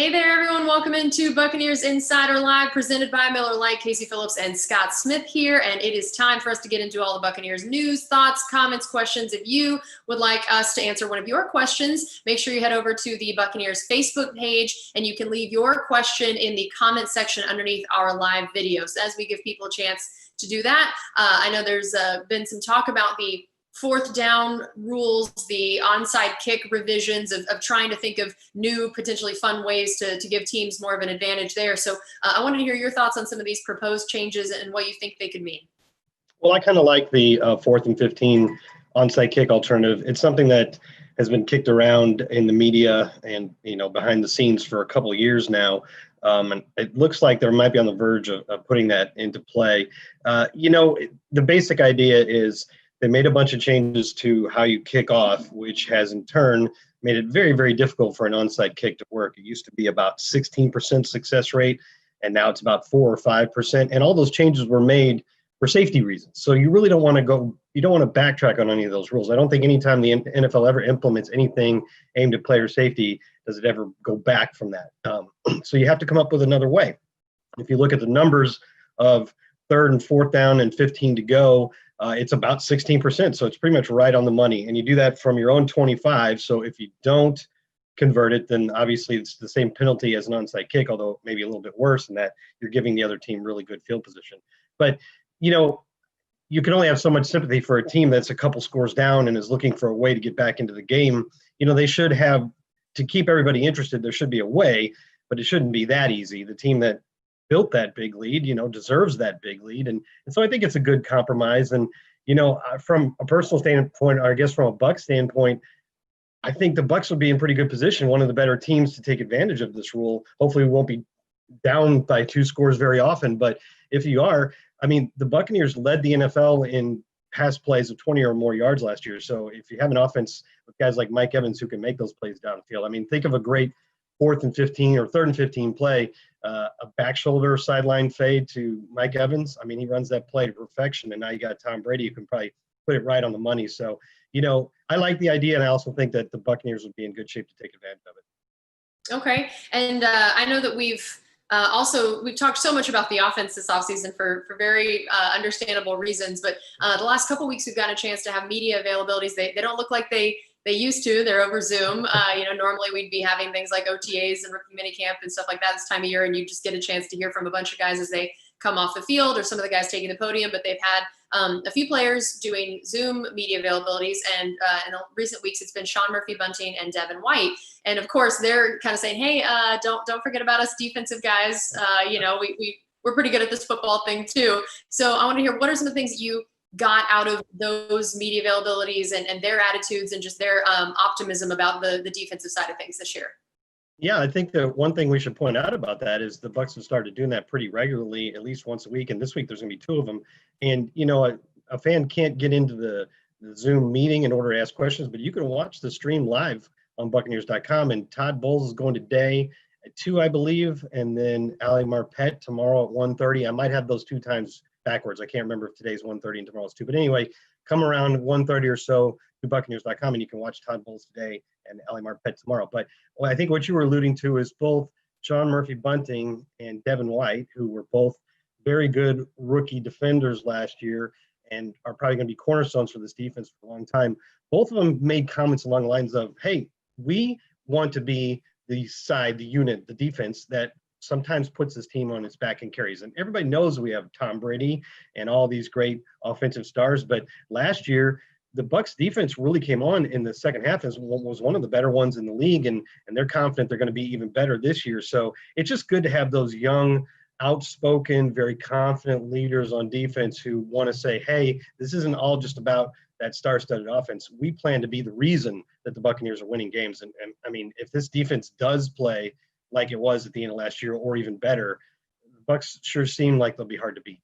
Hey there, everyone. Welcome into Buccaneers Insider Live, presented by Miller Lite. Casey Phillips and Scott Smith here, and it is time for us to get into all the Buccaneers news, thoughts, comments, questions. If you would like us to answer one of your questions, make sure you head over to the Buccaneers Facebook page, and you can leave your question in the comment section underneath our live videos as we give people a chance to do that. I know there's been some talk about the fourth down rules, the onside kick revisions of trying to think of new, potentially fun ways to give teams more of an advantage there. So I wanted to hear your thoughts on some of these proposed changes and what you think they could mean. Well, I kind of like the 4th and 15 onside kick alternative. It's something that has been kicked around in the media and, behind the scenes for a couple of years now. And it looks like they might be on the verge of putting that into play. The basic idea is they made a bunch of changes to how you kick off, which has in turn made it very, very difficult for an onside kick to work. It used to be about 16% success rate, and now it's about 4 or 5%. And all those changes were made for safety reasons. So you really don't want to backtrack on any of those rules. I don't think anytime the NFL ever implements anything aimed at player safety, does it ever go back from that. So you have to come up with another way. If you look at the numbers of 3rd and 4th down and 15 to go, it's about 16%. So it's pretty much right on the money. And you do that from your own 25. So if you don't convert it, then obviously it's the same penalty as an onside kick, although maybe a little bit worse in that you're giving the other team really good field position. But, you can only have so much sympathy for a team that's a couple scores down and is looking for a way to get back into the game. They should have, to keep everybody interested, there should be a way, but it shouldn't be that easy. The team that built that big lead, deserves that big lead. And so I think it's a good compromise. And, from a personal standpoint, or I guess from a Bucs standpoint, I think the Bucs will be in pretty good position, one of the better teams to take advantage of this rule. Hopefully we won't be down by 2 scores very often, but if you are, the Buccaneers led the NFL in pass plays of 20 or more yards last year. So if you have an offense with guys like Mike Evans who can make those plays downfield, think of a great 4th and 15 or 3rd and 15 play, a back shoulder sideline fade to Mike Evans. He runs that play to perfection, and now you got Tom Brady who can probably put it right on the money. So, I like the idea, and I also think that the Buccaneers would be in good shape to take advantage of it. Okay. And I know that we've talked so much about the offense this offseason for very understandable reasons, but the last couple of weeks we've gotten a chance to have media availabilities. They don't look like they used to. They're over Zoom. Normally we'd be having things like OTAs and rookie minicamp and stuff like that this time of year, and you just get a chance to hear from a bunch of guys as they come off the field, or some of the guys taking the podium. But they've had a few players doing Zoom media availabilities, and in the recent weeks it's been Sean Murphy-Bunting and Devin White. And of course they're kind of saying, hey, don't forget about us defensive guys. We're pretty good at this football thing too. So I want to hear, what are some of the things that you got out of those media availabilities and their attitudes and just their optimism about the defensive side of things this year? Yeah, I think the one thing we should point out about that is the Bucs have started doing that pretty regularly, at least once a week. And this week there's going to be 2 of them. And, a fan can't get into the Zoom meeting in order to ask questions, but you can watch the stream live on Buccaneers.com. And Todd Bowles is going today at 2, I believe. And then Ali Marpet tomorrow at 1:30. I might have those 2 times backwards. I can't remember if today's 1:30 and tomorrow's 2. But anyway, come around 1:30 or so to Buccaneers.com, and you can watch Todd Bowles today and Ali Marpet tomorrow. But I think what you were alluding to is both Sean Murphy-Bunting and Devin White, who were both very good rookie defenders last year and are probably going to be cornerstones for this defense for a long time. Both of them made comments along the lines of, hey, we want to be the side, the unit, the defense that sometimes puts this team on its back and carries. And everybody knows we have Tom Brady and all these great offensive stars. But last year, the Bucs defense really came on in the second half as was one of the better ones in the league. And they're confident they're going to be even better this year. So it's just good to have those young, outspoken, very confident leaders on defense who want to say, hey, this isn't all just about that star-studded offense. We plan to be the reason that the Buccaneers are winning games. And if this defense does play like it was at the end of last year or even better, the Bucs sure seem like they'll be hard to beat.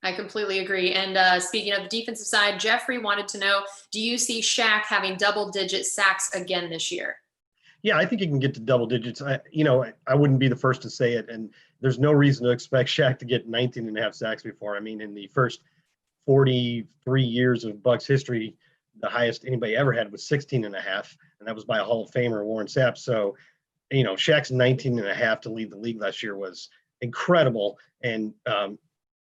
I completely agree. And speaking of the defensive side, Jeffrey wanted to know, do you see Shaq having double-digit sacks again this year? Yeah, I think he can get to double digits. I wouldn't be the first to say it, and there's no reason to expect Shaq to get 19 and a half sacks before. In the first 43 years of Bucs history, the highest anybody ever had was 16 and a half, and that was by a Hall of Famer, Warren Sapp. So Shaq's 19 and a half to lead the league last year was incredible. And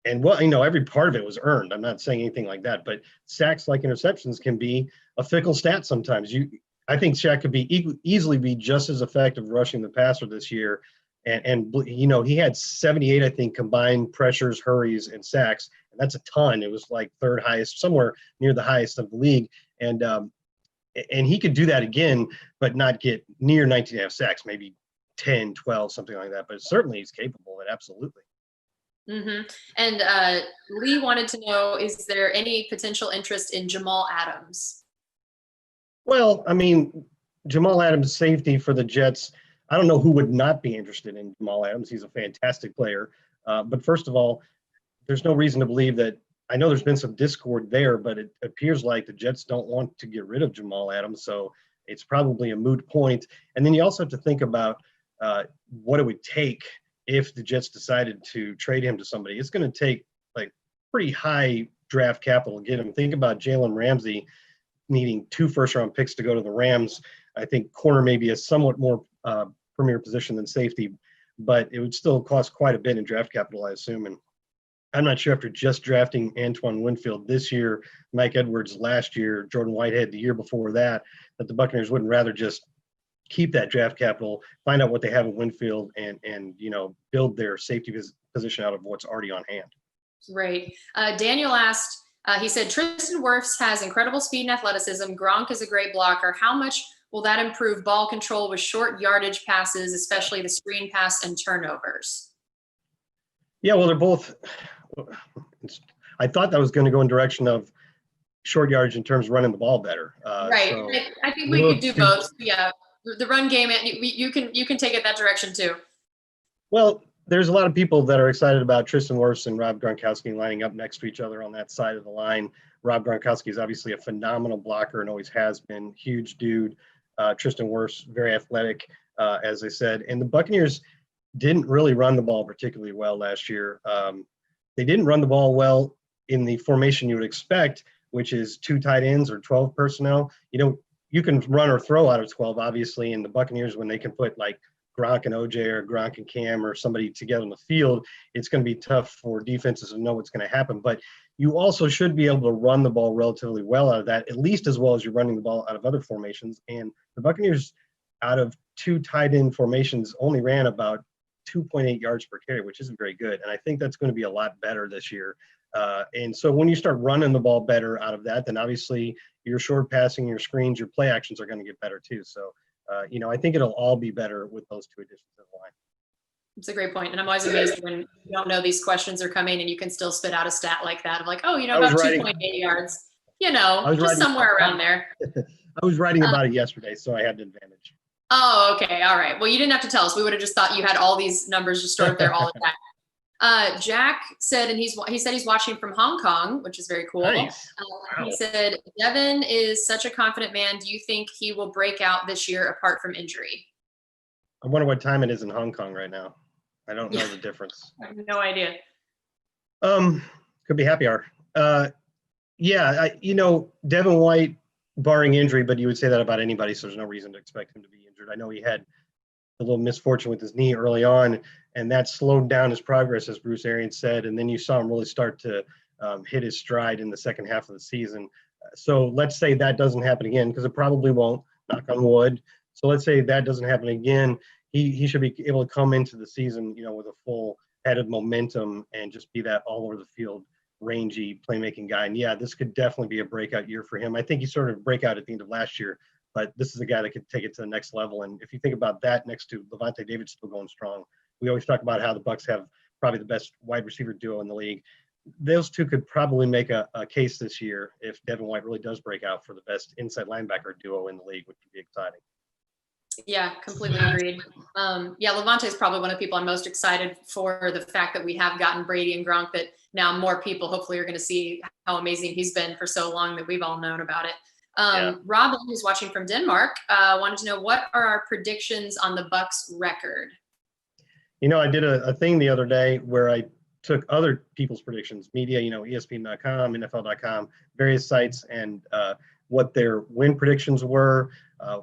what, every part of it was earned. I'm not saying anything like that, but sacks, like interceptions, can be a fickle stat sometimes. I think Shaq could easily be just as effective rushing the passer this year. And he had 78, I think, combined pressures, hurries, and sacks. And that's a ton. It was like third highest, somewhere near the highest of the league. And he could do that again, but not get near 19 and a half sacks, maybe 10, 12, something like that. But certainly he's capable of it, absolutely. Mm-hmm. And Lee wanted to know, is there any potential interest in Jamal Adams? Well, Jamal Adams' safety for the Jets, I don't know who would not be interested in Jamal Adams. He's a fantastic player. But first of all, there's no reason to believe that. I know there's been some discord there, but it appears like the Jets don't want to get rid of Jamal Adams. So it's probably a moot point. And then you also have to think about what it would take if the Jets decided to trade him to somebody. It's going to take like pretty high draft capital to get him. Think about Jalen Ramsey needing 2 first-round picks to go to the Rams. I think corner may be a somewhat more premier position than safety, but it would still cost quite a bit in draft capital, I assume. And I'm not sure, after just drafting Antoine Winfield this year, Mike Edwards last year, Jordan Whitehead the year before that the Buccaneers wouldn't rather just keep that draft capital, find out what they have in Winfield, and build their safety position out of what's already on hand. Right. Daniel asked, he said, Tristan Wirfs has incredible speed and athleticism. Gronk is a great blocker. How much will that improve ball control with short yardage passes, especially the screen pass and turnovers? Yeah, well, they're both. I thought that was going to go in direction of short yardage in terms of running the ball better. Right. So I think we could do both. Yeah. The run game, you can take it that direction too. Well, there's a lot of people that are excited about Tristan Wirfs and Rob Gronkowski lining up next to each other on that side of the line. Rob Gronkowski is obviously a phenomenal blocker and always has been. Huge dude. Tristan Wirfs, very athletic, as I said. And the Buccaneers didn't really run the ball particularly well last year. They didn't run the ball well in the formation you would expect, which is 2 tight ends or 12 personnel. You can run or throw out of 12, obviously, and the Buccaneers, when they can put like Gronk and OJ or Gronk and Cam or somebody together on the field, it's going to be tough for defenses to know what's going to happen. But you also should be able to run the ball relatively well out of that, at least as well as you're running the ball out of other formations. And the Buccaneers, out of 2 tight end formations, only ran about 2.8 yards per carry, which isn't very good. And I think that's going to be a lot better this year. And so when you start running the ball better out of that, then obviously your short passing, your screens, your play actions are going to get better too. So, I think it'll all be better with those 2 additions to the line. It's a great point. And I'm always amazed when you don't know these questions are coming and you can still spit out a stat like that of like, about 2.8 yards, just somewhere around there. I was writing about it yesterday, so I had an advantage. Oh, okay. All right. Well, you didn't have to tell us. We would have just thought you had all these numbers just stored up there all the time. Jack said, and he said he's watching from Hong Kong, which is very cool. Nice. Wow. He said, Devin is such a confident man. Do you think he will break out this year apart from injury? I wonder what time it is in Hong Kong right now. I don't know the difference. I have no idea. Could be happy hour. Devin White, barring injury, but you would say that about anybody, so there's no reason to expect him to be injured. I know he had a little misfortune with his knee early on, and that slowed down his progress, as Bruce Arians said, and then you saw him really start to hit his stride in the second half of the season. So let's say that doesn't happen again, because it probably won't, knock on wood. So let's say that doesn't happen again. He should be able to come into the season, with a full head of momentum and just be that all over the field, rangy playmaking guy. And yeah, this could definitely be a breakout year for him. I think he sort of breakout at the end of last year, but this is a guy that could take it to the next level. And if you think about that next to Levante David still going strong, we always talk about how the Bucs have probably the best wide receiver duo in the league. Those two could probably make a case this year if Devin White really does break out for the best inside linebacker duo in the league, which would be exciting. Yeah, completely agreed. Levante is probably one of the people I'm most excited for, the fact that we have gotten Brady and Gronk, that now more people hopefully are going to see how amazing he's been for so long that we've all known about it. Robin, who's watching from Denmark, wanted to know, what are our predictions on the Bucs record? I did a thing the other day where I took other people's predictions, media, ESPN.com, NFL.com, various sites, and what their win predictions were,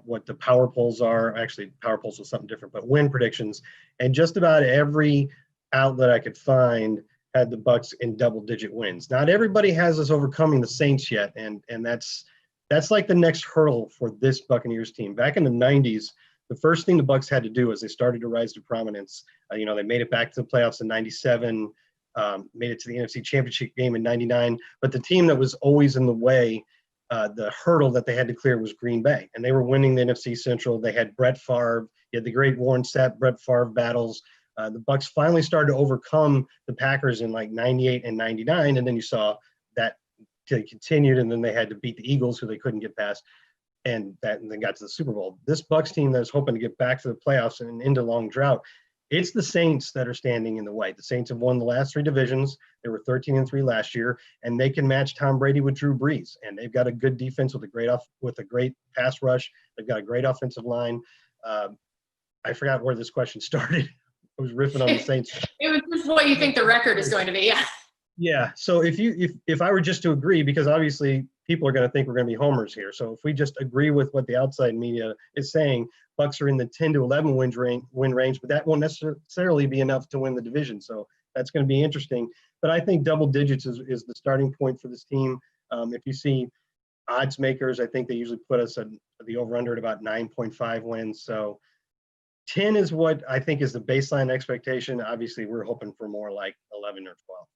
what the power polls are. Actually, power polls was something different, but win predictions. And just about every outlet I could find had the Bucs in double-digit wins. Not everybody has us overcoming the Saints yet, and that's like the next hurdle for this Buccaneers team. Back in the 90s, the first thing the Bucs had to do is they started to rise to prominence. They made it back to the playoffs in 97, made it to the NFC Championship game in 99. But the team that was always in the way, the hurdle that they had to clear was Green Bay. And they were winning the NFC Central. They had Brett Favre. You had the great Warren Sapp, Brett Favre battles. The Bucs finally started to overcome the Packers in like 98 and 99. And then you saw that they continued, and then they had to beat the Eagles, who they couldn't get past. And then got to the Super Bowl. This Bucs team that is hoping to get back to the playoffs and into long drought, it's the Saints that are standing in the way. The Saints have won the last 3 divisions. They were 13-3 last year, and they can match Tom Brady with Drew Brees. And they've got a good defense with a great pass rush. They've got a great offensive line. I forgot where this question started. I was riffing on the Saints. It was just what you think the record is going to be. Yeah. Yeah. So if I were just to agree, because obviously people are going to think we're going to be homers here. So if we just agree with what the outside media is saying, Bucs are in the 10 to 11 win range, but that won't necessarily be enough to win the division. So that's going to be interesting. But I think double digits is the starting point for this team. If you see odds makers, I think they usually put us at the over-under at about 9.5 wins. So 10 is what I think is the baseline expectation. Obviously, we're hoping for more like 11 or 12.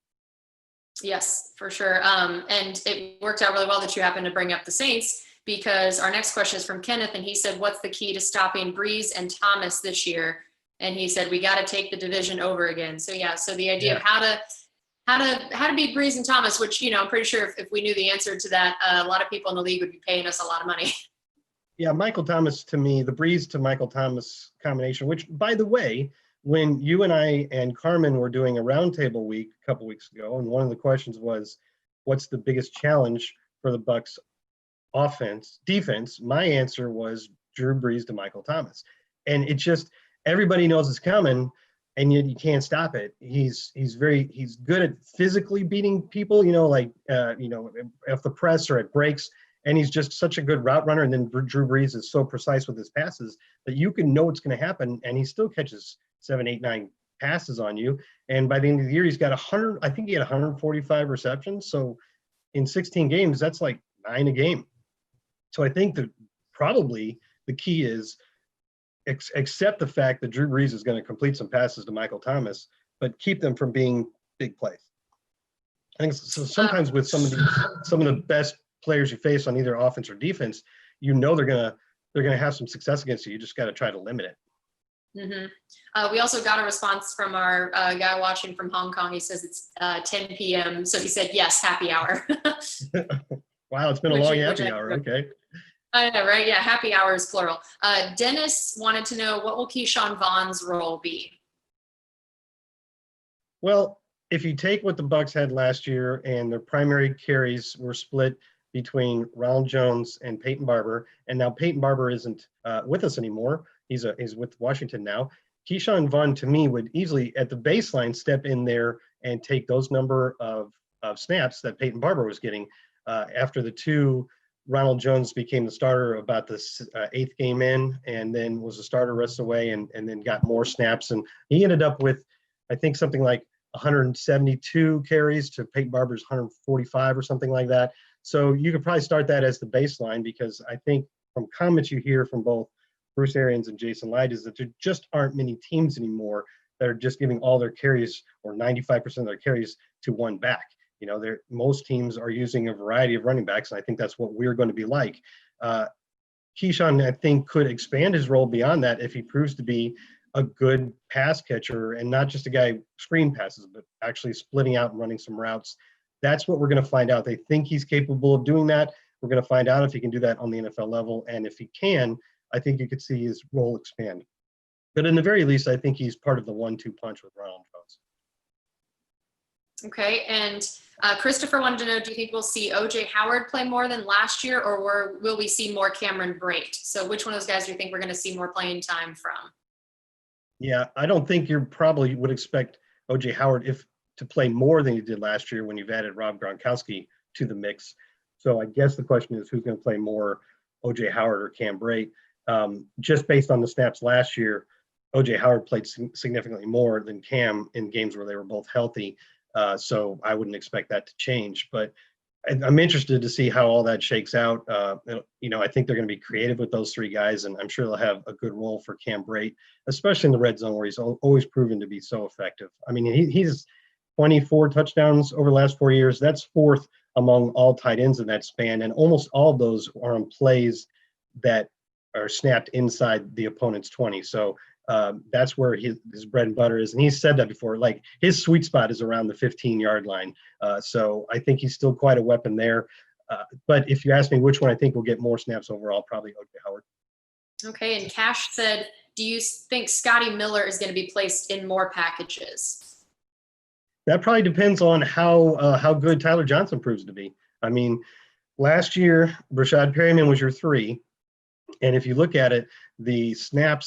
Yes, for sure. And it worked out really well that you happened to bring up the Saints, because our next question is from Kenneth, and he said, what's the key to stopping Brees and Thomas this year? And he said, we got to take the division over again. So yeah, so the idea of how to beat Brees and Thomas, which, I'm pretty sure if we knew the answer to that, a lot of people in the league would be paying us a lot of money. Yeah, Michael Thomas, to me, the Brees to Michael Thomas combination, which, by the way, when you and I and Carmen were doing a roundtable week a couple weeks ago, and one of the questions was, what's the biggest challenge for the Bucs defense? My answer was Drew Brees to Michael Thomas. And it just, everybody knows it's coming, and yet you can't stop it. He's good at physically beating people, off the press or at breaks. And he's just such a good route runner. And then Drew Brees is so precise with his passes that you can know what's going to happen, and he still catches 7, 8, 9 passes on you. And by the end of the year, he's got 100. I think he had 145 receptions. So in 16 games, that's like 9 a game. So I think that probably the key is accept the fact that Drew Brees is going to complete some passes to Michael Thomas, but keep them from being big plays. I think so. Sometimes with some of the best players you face on either offense or defense, they're gonna have some success against you. You just got to try to limit it. Mm-hmm. We also got a response from our guy watching from Hong Kong. He says it's 10 p.m. So he said, yes, happy hour. Wow, it's been a long happy hour. Okay. I know, right? Yeah, happy hour is plural. Dennis wanted to know, what will Keyshawn Vaughn's role be? Well, if you take what the Bucs had last year, and their primary carries were split between Ronald Jones and Peyton Barber, and now Peyton Barber isn't with us anymore. He's with Washington now. Keyshawn Vaughn, to me, would easily, at the baseline, step in there and take those number of snaps that Peyton Barber was getting. After the 2, Ronald Jones became the starter about the 8th game in, and then was a starter rest away, and then got more snaps. And he ended up with, I think, something like 172 carries to Peyton Barber's 145 or something like that. So you could probably start that as the baseline, because I think from comments you hear from both Bruce Arians and Jason Light is that there just aren't many teams anymore that are just giving all their carries, or 95% of their carries, to one back. Most teams are using a variety of running backs, and I think that's what we're going to be like. Keyshawn, I think, could expand his role beyond that if he proves to be a good pass catcher, and not just a guy screen passes, but actually splitting out and running some routes. That's what we're going to find out. They think he's capable of doing that. We're going to find out if he can do that on the NFL level. And if he can, I think you could see his role expand. But in the very least, I think he's part of the 1-2 punch with Ronald Jones. Okay. And Christopher wanted to know, do you think we'll see O.J. Howard play more than last year, or will we see more Cameron Brate? So which one of those guys do you think we're going to see more playing time from? Yeah, I don't think you probably would expect O.J. Howard to play more than he did last year when you've added Rob Gronkowski to the mix. So I guess the question is, who's going to play more O.J. Howard or Cam Brate. Just based on the snaps last year, O.J. Howard played significantly more than Cam in games where they were both healthy. So I wouldn't expect that to change. But I'm interested to see how all that shakes out. I think they're going to be creative with those three guys, and I'm sure they'll have a good role for Cam Brate, especially in the red zone where he's always proven to be so effective. I mean, he's 24 touchdowns over the last 4 years. That's fourth among all tight ends in that span, and almost all of those are on plays that are snapped inside the opponent's 20. So that's where his bread and butter is. And he's said that before, like his sweet spot is around the 15-yard line. So I think he's still quite a weapon there. But if you ask me which one I think will get more snaps overall, probably O.J. Howard. Okay, and Cash said, do you think Scotty Miller is going to be placed in more packages? That probably depends on how good Tyler Johnson proves to be. I mean, last year, Brashad Perryman was your 3. And if you look at it, the snap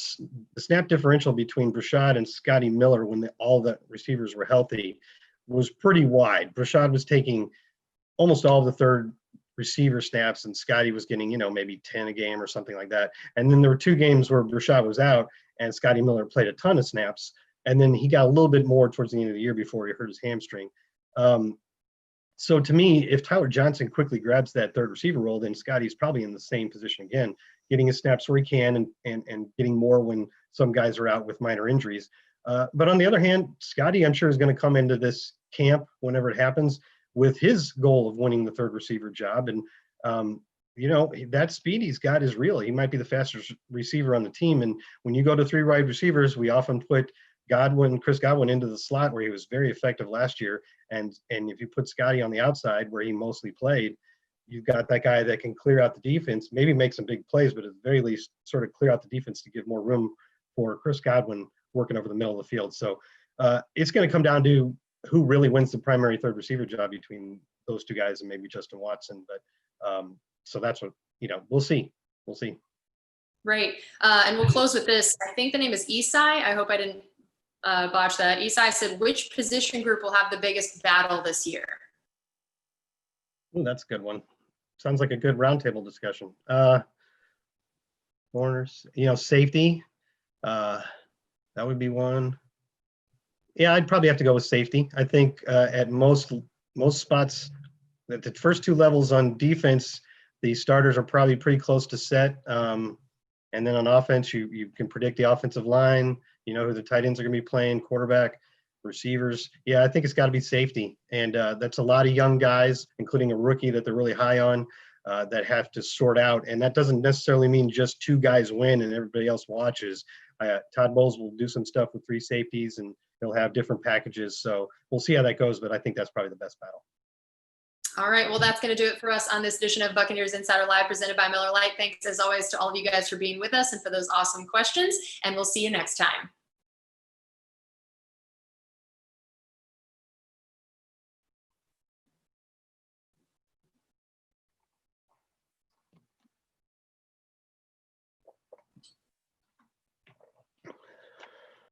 differential between Brashad and Scotty Miller when all the receivers were healthy was pretty wide. Brashad was taking almost all of the third receiver snaps, and Scotty was getting, maybe 10 a game or something like that. And then there were 2 games where Brashad was out and Scotty Miller played a ton of snaps. And then he got a little bit more towards the end of the year before he hurt his hamstring. So to me, if Tyler Johnson quickly grabs that third receiver role, then Scotty's probably in the same position again, getting his snaps where he can and getting more when some guys are out with minor injuries. But on the other hand, Scotty, I'm sure, is going to come into this camp whenever it happens with his goal of winning the third receiver job. And, that speed he's got is real. He might be the fastest receiver on the team. And when you go to 3 wide receivers, we often put Chris Godwin into the slot where he was very effective last year. And if you put Scotty on the outside where he mostly played, you've got that guy that can clear out the defense, maybe make some big plays, but at the very least sort of clear out the defense to give more room for Chris Godwin working over the middle of the field. So it's going to come down to who really wins the primary third receiver job between those 2 guys and maybe Justin Watson. But so that's what, we'll see. We'll see. Right. And we'll close with this. I think the name is Isai. I hope I didn't botch that. Isai said, which position group will have the biggest battle this year? Ooh, that's a good one. Sounds like a good roundtable discussion. Corners, safety. That would be one. Yeah, I'd probably have to go with safety. I think at most spots, at the first 2 levels on defense, the starters are probably pretty close to set. And then on offense, you can predict the offensive line. You know who the tight ends are going to be playing, quarterback, receivers. Yeah, I think it's got to be safety. And that's a lot of young guys, including a rookie that they're really high on, that have to sort out. And that doesn't necessarily mean just 2 guys win and everybody else watches. Todd Bowles will do some stuff with 3 safeties, and he'll have different packages. So we'll see how that goes, but I think that's probably the best battle. All right. Well, that's going to do it for us on this edition of Buccaneers Insider Live presented by Miller Lite. Thanks, as always, to all of you guys for being with us and for those awesome questions. And we'll see you next time.